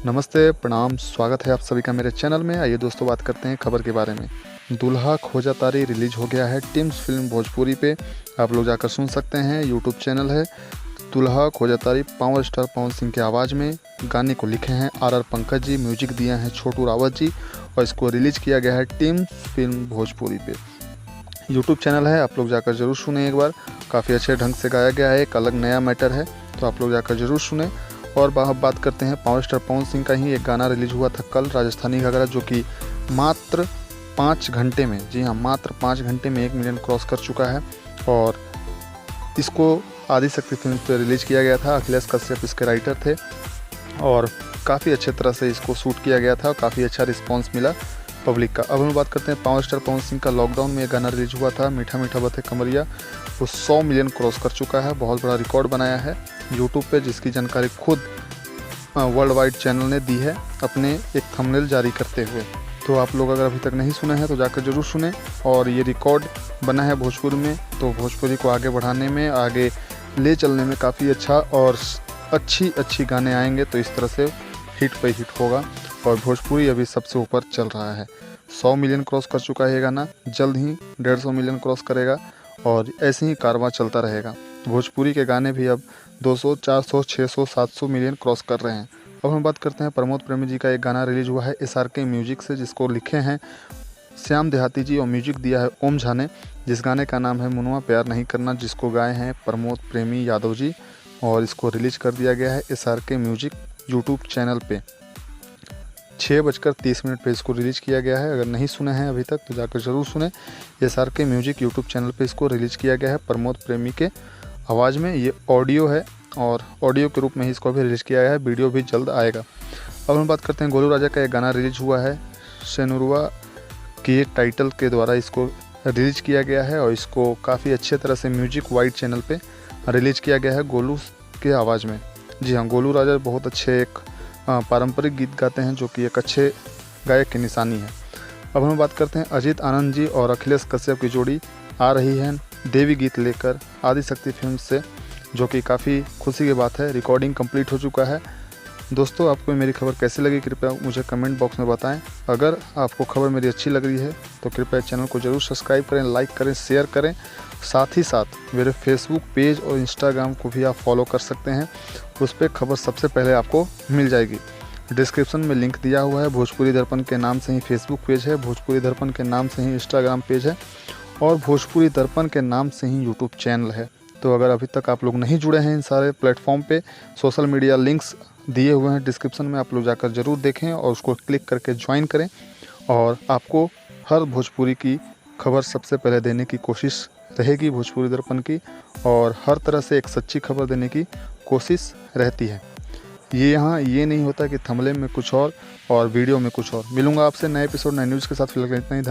नमस्ते, प्रणाम, स्वागत है आप सभी का मेरे चैनल में। आइए दोस्तों बात करते हैं खबर के बारे में। दूल्हा खोजा तारी रिलीज हो गया है टिम्स फिल्म भोजपुरी पे। आप लोग जाकर सुन सकते हैं, यूट्यूब चैनल है दूल्हा खोजा तारी। पावर स्टार पवन सिंह की आवाज़ में गाने को लिखे हैं आर पंकज जी, म्यूजिक दिया है छोटू रावत जी और इसको रिलीज किया गया है टिम्स फिल्म भोजपुरी पे। यूट्यूब चैनल है, आप लोग जाकर ज़रूर सुने एक बार। काफ़ी अच्छे ढंग से गाया गया है, एक अलग नया मैटर है, तो आप लोग जाकर ज़रूर सुने। और बात करते हैं पावर स्टार पवन सिंह का ही एक गाना रिलीज हुआ था कल, राजस्थानी घाघरा, जो कि मात्र 5 घंटे में, जी हाँ मात्र 5 घंटे में 1 मिलियन क्रॉस कर चुका है। और इसको आदिशक्ति फिल्म पर रिलीज किया गया था। अखिलेश कश्यप इसके राइटर थे और काफ़ी अच्छे तरह से इसको शूट किया गया था और काफ़ी अच्छा रिस्पॉन्स मिला पब्लिक का। अब हम बात करते हैं पावर स्टार पवन सिंह का। लॉकडाउन में एक गाना रिलीज हुआ था मीठा मीठा बथे कमरिया, वो 100 मिलियन क्रॉस कर चुका है। बहुत बड़ा रिकॉर्ड बनाया है यूट्यूब पे, जिसकी जानकारी खुद वर्ल्ड वाइड चैनल ने दी है अपने एक थंबनेल जारी करते हुए। तो आप लोग अगर अभी तक नहीं सुने हैं तो जाकर ज़रूर सुने। और ये रिकॉर्ड बना है भोजपुरी में, तो भोजपुरी को आगे बढ़ाने में, आगे ले चलने में काफ़ी अच्छा और अच्छी गाने आएंगे तो इस तरह से हिट पे हिट होगा। और भोजपुरी अभी सबसे ऊपर चल रहा है, 100 मिलियन क्रॉस कर चुका है ये गाना, जल्द ही 150 मिलियन क्रॉस करेगा और ऐसे ही कारवां चलता रहेगा। भोजपुरी के गाने भी अब 200, 400, 600, 700 मिलियन क्रॉस कर रहे हैं। अब हम बात करते हैं प्रमोद प्रेमी जी का। एक गाना रिलीज हुआ है SRK म्यूजिक से, जिसको लिखे हैं श्याम देहाती जी और म्यूजिक दिया है ओम झा ने। जिस गाने का नाम है मुनवा प्यार नहीं करना, जिसको गाए हैं प्रमोद प्रेमी यादव जी और इसको रिलीज कर दिया गया है SRK म्यूजिक यूट्यूब चैनल पे। 6:30 पे इसको रिलीज़ किया गया है। अगर नहीं सुने हैं अभी तक तो जाकर ज़रूर सुने। SRK म्यूजिक यूट्यूब चैनल पे इसको रिलीज़ किया गया है प्रमोद प्रेमी के आवाज़ में। ये ऑडियो है और ऑडियो के रूप में ही इसको भी रिलीज़ किया गया है, वीडियो भी जल्द आएगा। अब हम बात करते हैं गोलू राजा का। एक गाना रिलीज हुआ है सेनुरवा के टाइटल के द्वारा इसको रिलीज किया गया है और इसको काफ़ी अच्छे तरह से म्यूजिक वाइड चैनल पे रिलीज किया गया है गोलू के आवाज़ में। जी हाँ, गोलू राजा बहुत अच्छे एक पारंपरिक गीत गाते हैं, जो कि एक अच्छे गायक की निशानी है। अब हम बात करते हैं अजीत आनंद जी और अखिलेश कश्यप की जोड़ी आ रही है देवी गीत लेकर आदिशक्ति फिल्म से, जो कि काफ़ी खुशी की बात है। रिकॉर्डिंग कंप्लीट हो चुका है। दोस्तों, आपको मेरी खबर कैसी लगी कृपया मुझे कमेंट बॉक्स में बताएं। अगर आपको खबर मेरी अच्छी लग रही है तो कृपया चैनल को ज़रूर सब्सक्राइब करें, लाइक करें, शेयर करें। साथ ही साथ मेरे फेसबुक पेज और इंस्टाग्राम को भी आप फॉलो कर सकते हैं, उस पर खबर सबसे पहले आपको मिल जाएगी। डिस्क्रिप्शन में लिंक दिया हुआ है। भोजपुरी दर्पण के नाम से ही फेसबुक पेज है, भोजपुरी दर्पण के नाम से ही इंस्टाग्राम पेज है और भोजपुरी दर्पण के नाम से ही यूट्यूब चैनल है। तो अगर अभी तक आप लोग नहीं जुड़े हैं इन सारे प्लेटफॉर्म पे, सोशल मीडिया लिंक्स दिए हुए हैं डिस्क्रिप्शन में, आप लोग जाकर ज़रूर देखें और उसको क्लिक करके ज्वाइन करें। और आपको हर भोजपुरी की खबर सबसे पहले देने की कोशिश रहेगी भोजपुरी दर्पण की, और हर तरह से एक सच्ची खबर देने की कोशिश रहती है। ये यहाँ ये नहीं होता कि थंबनेल में कुछ और वीडियो में कुछ और। मिलूंगा आपसे नए एपिसोड नए न्यूज़ के साथ। फिलहाल इतना ही।